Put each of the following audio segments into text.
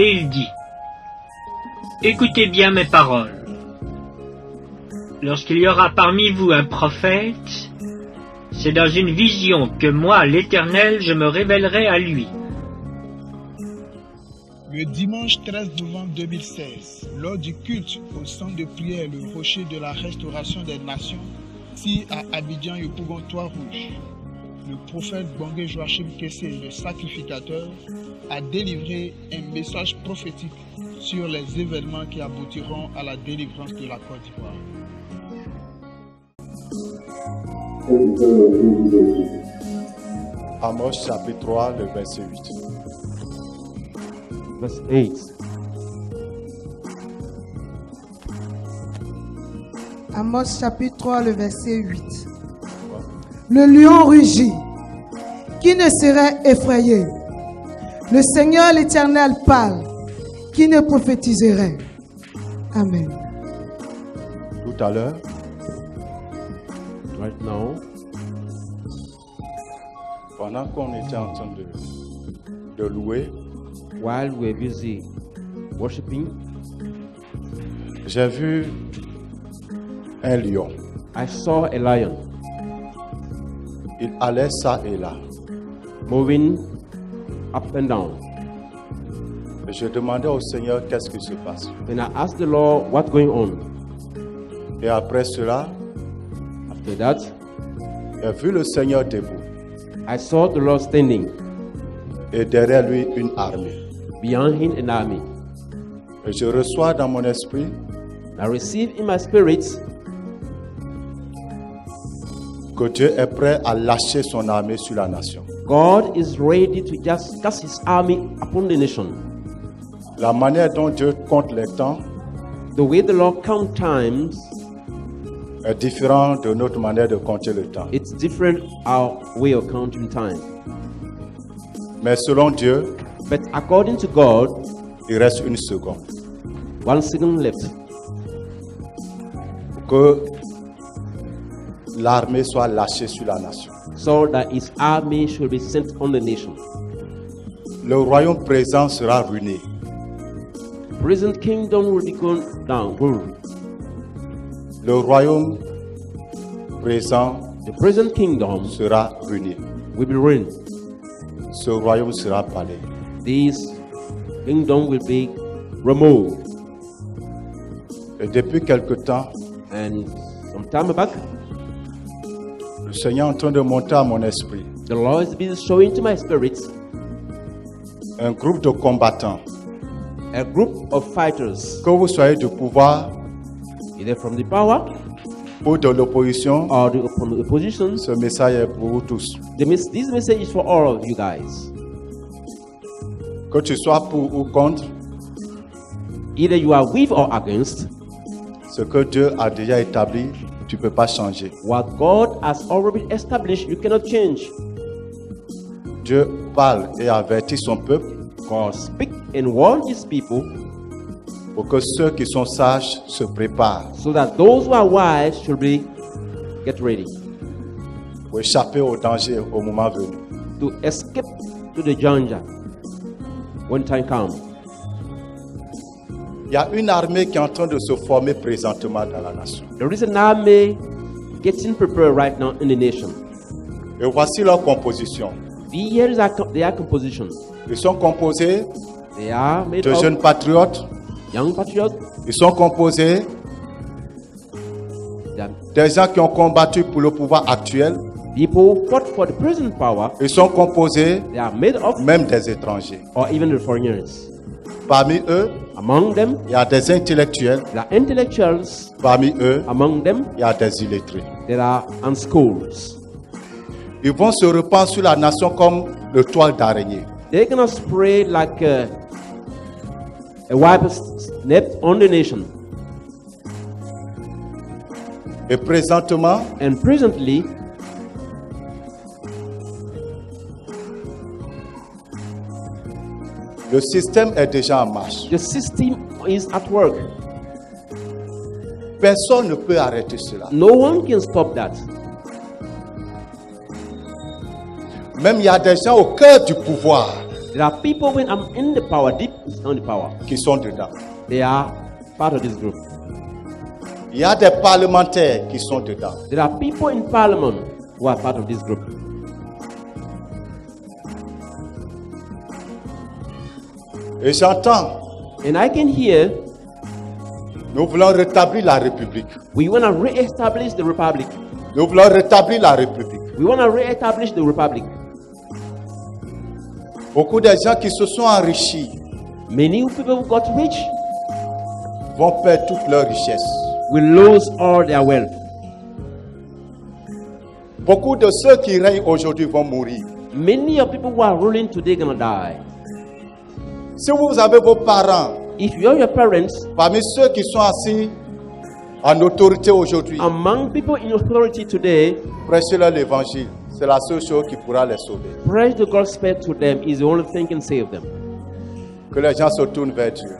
et il dit: Écoutez bien mes paroles. Lorsqu'il y aura parmi vous un prophète, c'est dans une vision que moi, l'Éternel, je me révélerai à lui. Le dimanche 13 novembre 2016, lors du culte au centre de prière Le Rocher de la Restauration des Nations, ici à Abidjan, Yopougon, Trois-Rouges, le prophète Bangé Joachim Kessé, le sacrificateur, a délivré un message prophétique sur les événements qui aboutiront à la délivrance de la Côte d'Ivoire. Amos chapitre 3, le verset 8. Verse 8. Amos chapitre 3, le verset 8. Le lion rugit. Qui ne serait effrayé? Le Seigneur l'Éternel parle. Qui ne prophétiserait? Amen. Tout à l'heure, Right now, pendant qu'on était en train de louer, while we're busy worshiping, j'ai vu un lion. I saw a lion Il allait ça et là. moving up and down. Et je demandais au Seigneur qu'est-ce qui se passe. And I asked the Lord, what's going on? Et après cela, After that, j'ai vu le Seigneur debout I saw the Lord standing et derrière lui une armée. behind him an army. Et je reçois dans mon esprit I receive in my spirit que Dieu est prêt à lâcher son armée sur la nation. God is ready to just cast his army upon the nation. La manière dont Dieu compte les temps The way the Lord count times, est différente de notre manière de compter le temps. it's different our way of counting time. Mais selon Dieu, But according to God, il reste une seconde. 1 second left. Que l'armée soit lâchée sur la nation. So that his army should be sent on the nation. Le royaume présent sera ruiné. Present kingdom will be gone down. Le royaume présent The present kingdom sera ruiné. will be ruined. Ce royaume sera balayé. This kingdom will be removed. Et depuis quelque temps, And some time back, le Seigneur est en train de monter à mon esprit the Lord has been showing to my spirit un groupe de combattants. a group of fighters, Que vous soyez du pouvoir either from the power ou de l'opposition, or from the opposition. ce message est pour vous tous. This message is for all of you guys. Que tu sois pour ou contre, Either you are with or against. ce que Dieu a déjà établi, tu ne peux pas changer. What God has already established, you cannot change. Dieu parle et avertit son peuple God speak and warn his people pour que ceux qui sont sages se préparent so that those who are wise should be get ready pour échapper au danger au moment venu. to escape to the danger when time comes. Il y a une armée qui est en train de se former présentement dans la nation. There is an army getting prepared right now in the nation. Et voici leur composition. Here is their composition. Ils sont composés They are made de of jeunes patriotes. young patriots. Ils sont composés They are des gens qui ont combattu pour le pouvoir actuel. people fought for the present power. Ils sont composés They are made of même des étrangers. or even the foreigners. Parmi eux, Among them, il y a des intellectuels. there are intellectuals. Parmi eux, Among them, il y a des illettrés. there are unschooled. Ils vont se répandre sur la nation comme le toile d'araignée. They're gonna spray like a web net on the nation. Et présentement, And presently, le système est déjà en marche. the system is at work. Personne ne peut arrêter cela. No one can stop that. Même il y a des gens au cœur du pouvoir There are people when I'm in the power, deep on the power. qui sont dedans. They are part of this group. Il y a des parlementaires qui sont dedans. There are people in parliament who are part of this group. Et j'entends, And I can hear nous voulons rétablir la République. we want to re-establish the republic. Nous voulons rétablir la République. We want to re-establish the republic. Beaucoup de gens qui se sont enrichis Many people who got rich vont perdre toute leur richesse. will lose all their wealth. Beaucoup de ceux qui règnent aujourd'hui vont mourir. Many of people who are ruling today gonna die. Si vous avez vos parents, If you're your parents, parmi ceux qui sont assis en autorité aujourd'hui, among people in authority today, prêchez-leur l'évangile. C'est la seule chose qui pourra les sauver. preach the gospel to them is the only thing can save them. Que les gens se tournent vers Dieu.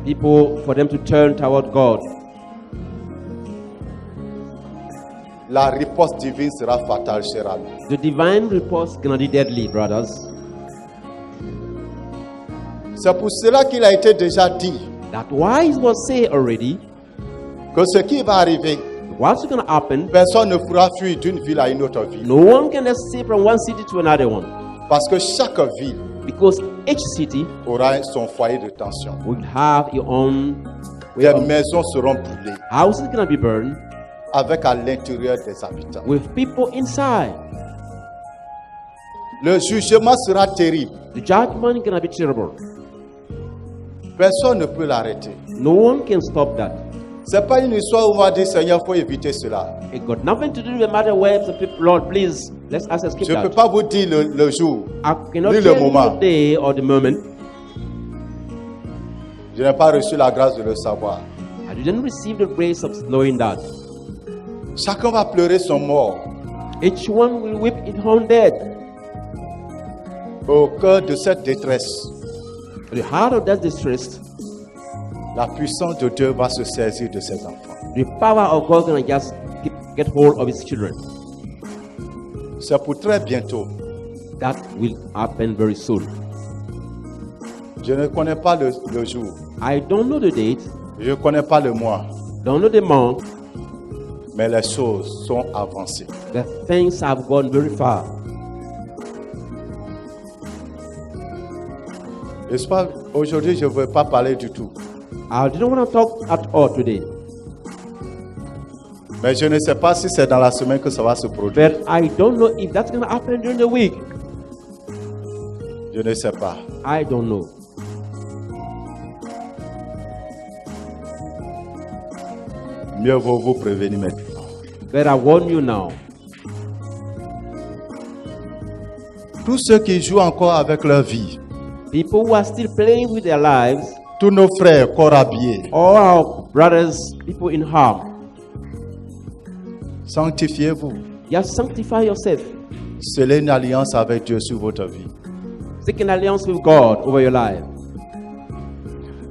People, for them to turn toward God. La riposte divine sera fatale, cher ami. The divine report is gonna be deadly, brothers. C'est pour cela qu'il a été déjà dit That's why it was said already. que ce qui va arriver, What's gonna happen? personne ne pourra fuir d'une ville à une autre ville. No one can escape from one city to another one, Parce que chaque ville because each city aura son foyer de tension. will have your own way Les of maisons seront brûlées houses gonna be burned avec à l'intérieur des habitants. with people inside. Le jugement sera terrible. The judgment is gonna be terrible. Personne ne peut l'arrêter. No one can stop that. C'est pas une histoire où on va dire Seigneur, il faut éviter cela. It got nothing to do with the matter where the people, Lord, please, let's us escape Je ne peux that. pas vous dire le jour. I cannot ni tell le you moment. the day or the moment. Je n'ai pas reçu la grâce de le savoir. I didn't receive the grace of knowing that. Chacun va pleurer son mort. Each one will weep his own death. Au cœur de cette détresse, At the heart of that distress, la puissance de Dieu va se saisir de ses enfants. the power of God gonna just get hold of his children. C'est pour très bientôt. That will happen very soon. Je ne connais pas le jour. I don't know the date, Je ne connais pas le mois. don't know the month. Mais les choses sont avancées. The things have gone very far. N'est-ce pas? Aujourd'hui, je ne veux pas parler du tout. I didn't want to talk at all today, Mais je ne sais pas si c'est dans la semaine que ça va se produire. but I don't know if that's gonna happen during the week. Je ne sais pas. I don't know. Mieux vaut vous prévenir maintenant. But I warn you now. Tous ceux qui jouent encore avec leur vie, People who are still playing with their lives, tous nos frères corps habillés, all our brothers, people in harm, sanctifiez-vous. just sanctify yourself. Scellez une alliance avec Dieu sur votre vie. Seek an alliance with God over your life.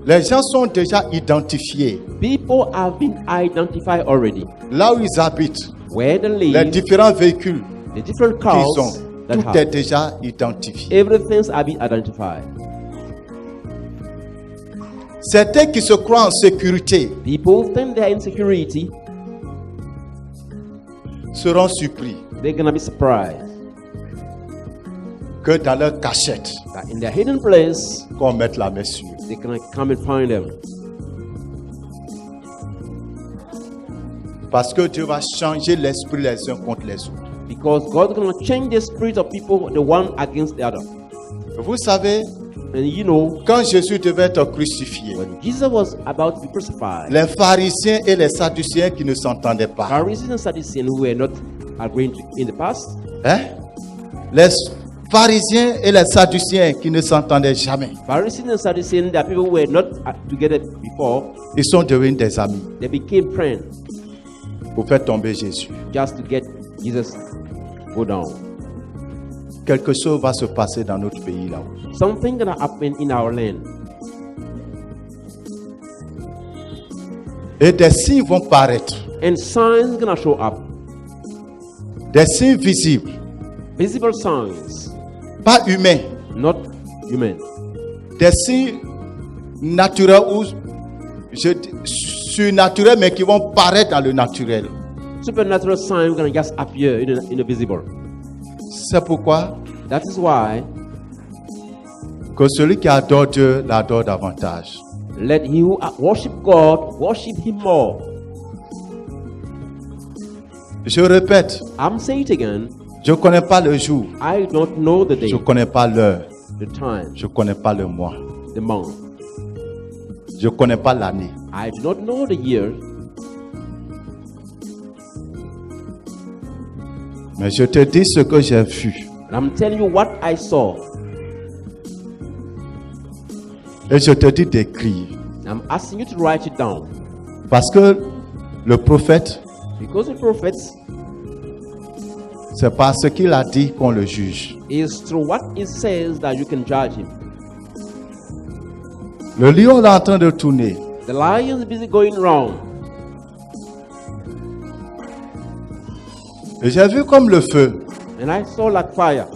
Les gens sont déjà identifiés. People have been identified already. Là où ils habitent, Where they les live, différents véhicules the different qu'ils cars ont, that tout est have. déjà identifié. Everything's have been identified. Certains qui se croient en sécurité People think they're in security, seront surpris they're gonna be surprised que dans leur cachette, that in their hidden place, qu'on mette la main sur eux. they're gonna come and find them. Parce que Dieu va changer l'esprit les uns contre les autres. Because God's gonna change the spirit of people, the one against the other. Vous savez, And you know, quand Jésus devait être crucifié, when Jesus was about to be crucified, les pharisiens et les sadducéens qui ne s'entendaient pas, Pharisees and Sadducees who were not agreeing in the past, hein? Les pharisiens et les sadducéens qui ne s'entendaient jamais, Pharisees and Sadducees, the people who were not together before, ils sont devenus des amis they became friends pour faire tomber Jésus. just to get Jesus go down. Quelque chose va se passer dans notre pays là-haut. Something gonna happen in our land, Et des signes vont paraître, and signs gonna show up, des signes visibles, visible signs, pas humains, not human. Des signes naturels ou surnaturels, mais qui vont paraître dans le naturel. Supernatural signs going to just appear in the visible. C'est pourquoi That is why que celui qui adore Dieu l'adore davantage. let he who worship God worship him more. Je répète, I'm saying it again. je ne connais pas le jour, I don't know the day, je ne connais pas l'heure, the time, je ne connais pas le mois, the month. je ne connais pas l'année. I do not know the year, Mais je te dis ce que j'ai vu. but I'm telling you what I saw. Et je te dis d'écrire. I'm asking you to write it down. Parce que le prophète, Because the prophets c'est par ce qu'il a dit qu'on le juge. is through what it says that you can judge him. Le lion est en train de tourner. The lion is busy going round. Et j'ai vu comme le feu. And I saw like fire.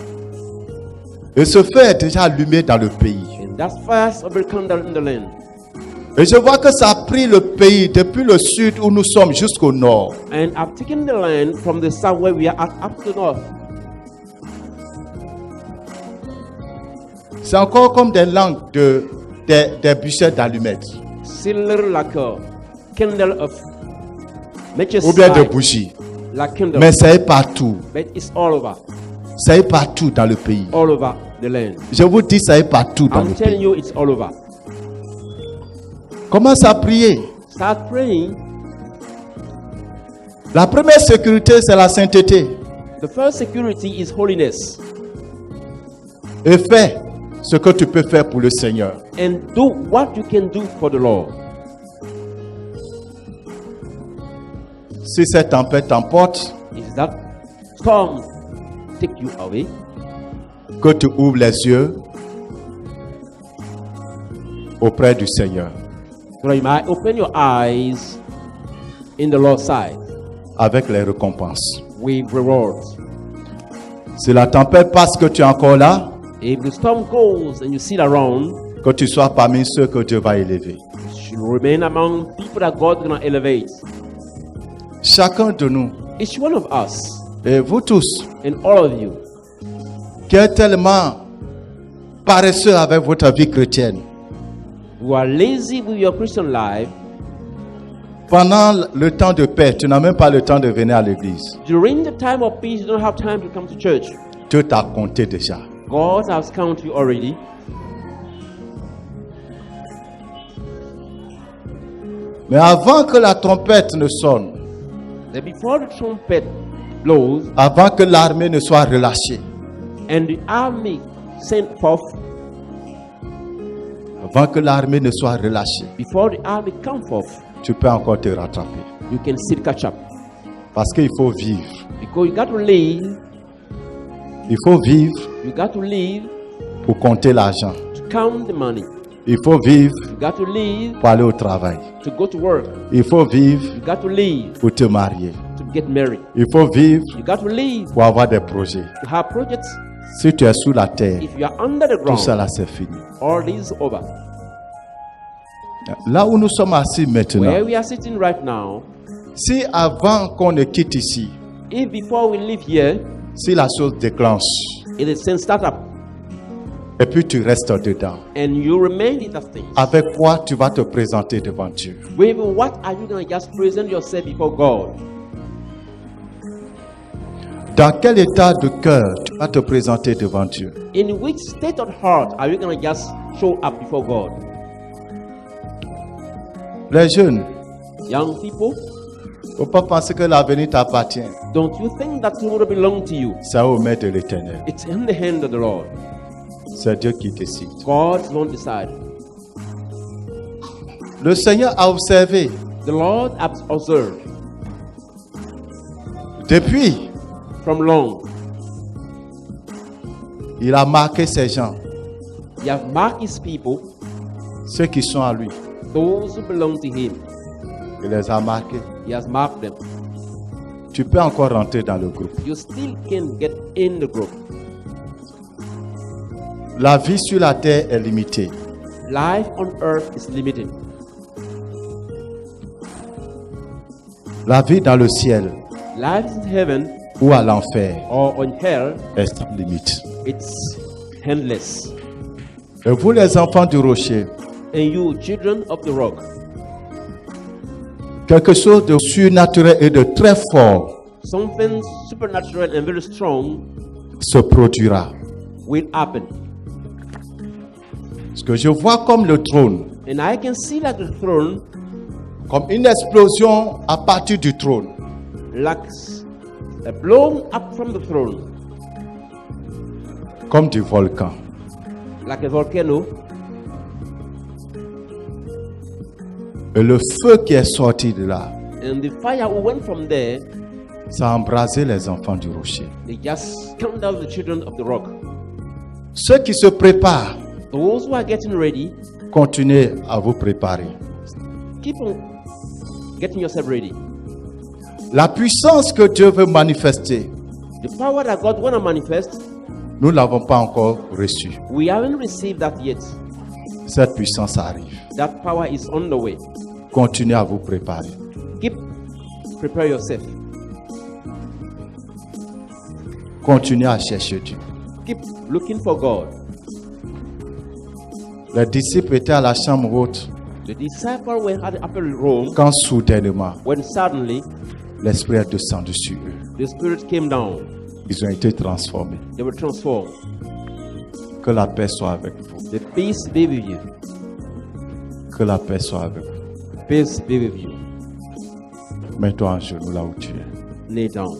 Et ce feu est déjà allumé dans le pays. And that fire is rekindled in the land. Et je vois que ça a pris le pays depuis le sud où nous sommes jusqu'au nord. And I've taken the land from the south where we are at up to the north. C'est encore comme des langues des bûchettes d'allumettes. Still like a candle of matches Ou bien de light, bougies. like candle. Mais ça est partout. But it's all over. Ça est partout dans le pays. All over the land. Je vous dis, ça est partout dans I'm le telling pays. you, it's all over. Commence à prier. Start praying. La première sécurité, c'est la sainteté. The first security is holiness. Et fais ce que tu peux faire pour le Seigneur. And do what you can do for the Lord. Si cette tempête t'emporte, Is that storm take you away? que tu ouvres les yeux auprès du Seigneur. So that you might open your eyes in the Lord's sight Avec les récompenses. with rewards. Si la tempête passe, que tu es encore là, If the storm goes and you sit around, que tu sois parmi ceux que Dieu va élever. you should remain among people that God is going to elevate. Chacun de nous, Each one of us et vous tous, and all of you qui êtes tellement paresseux avec votre vie chrétienne, who are lazy with your Christian life, pendant le temps de paix, tu n'as même pas le temps de venir à l'église. during the time of peace, you don't have time to come to church. Dieu t'a compté déjà. God has counted you already. Mais avant que la trompette ne sonne, That before the trumpet blows avant que l'armée ne soit relâchée, and the army sent forth, avant que l'armée ne soit relâchée, before the army come forth, tu peux encore te rattraper. you can still catch up. Parce qu'il faut vivre. Because you got to live, Il faut vivre you got to live pour compter l'argent. to count the money. Il faut vivre You got to live pour aller au travail. to go to work. Il faut vivre You got to live pour te marier. to get married. Il faut vivre You got to live pour avoir des projets. to have projects. Si tu es sous la terre, If you are under the tout ground, ça là c'est fini. all this is over. Là où nous sommes assis maintenant, Where we are sitting right now, si avant qu'on ne quitte ici, if before we leave here, si la chose déclenche, it is sent start up et puis tu restes dedans, and you remain in that thing. avec quoi tu vas te présenter devant Dieu? With what are you going to just present yourself before God? Dans quel état de cœur tu vas te présenter devant Dieu? In which state of heart are you going to just show up before God? Les jeunes, Young people, il ne faut pas penser que l'avenir t'appartient. don't you think that tomorrow belongs to you? C'est aux mains de l'Éternel. It's in the hand of the Lord. C'est Dieu qui décide. God won't decide. Le Seigneur a observé The Lord has observed depuis, from long. il a marqué ses gens, He has marked his people, ceux qui sont à lui. those who belong to him. Il les a marqués. He has marked them. Tu peux encore rentrer dans le groupe. You still can get in the group. La vie sur la terre est limitée. Life on earth is limited. La vie dans le ciel Life in heaven ou à l'enfer or on hell, est sans limite. it's endless. Et vous les enfants du rocher, And you, children of the rock, quelque chose de surnaturel et de très fort something supernatural and very strong se produira. will happen. Ce que je vois comme le trône, And I can see like the throne, comme une explosion à partir du trône. like blown up from the throne, Comme du volcan. like a volcano. Et le feu qui est sorti de là, And the fire who went from there, ça a embrasé les enfants du rocher. they just count down the children of the rock. Ceux qui se préparent, Those who are getting ready, continuez à vous préparer. keep on getting yourself ready. La puissance que Dieu veut manifester, The power that God want to manifest, nous ne l'avons pas encore reçue. we haven't received that yet. Cette puissance arrive. That power is on the way. Continuez à vous préparer. Prepare yourself. Continuez à chercher Dieu. Keep looking for God. Les disciples étaient à la chambre haute The disciples were at the upper room quand soudainement when suddenly l'Esprit est descendu sur eux. the Spirit came down. Ils ont été transformés. They were transformed. Que la paix soit avec vous. The peace be with you. Que la paix soit avec vous. Peace be with you. Mets-toi en genoux là où tu es. Kneel down.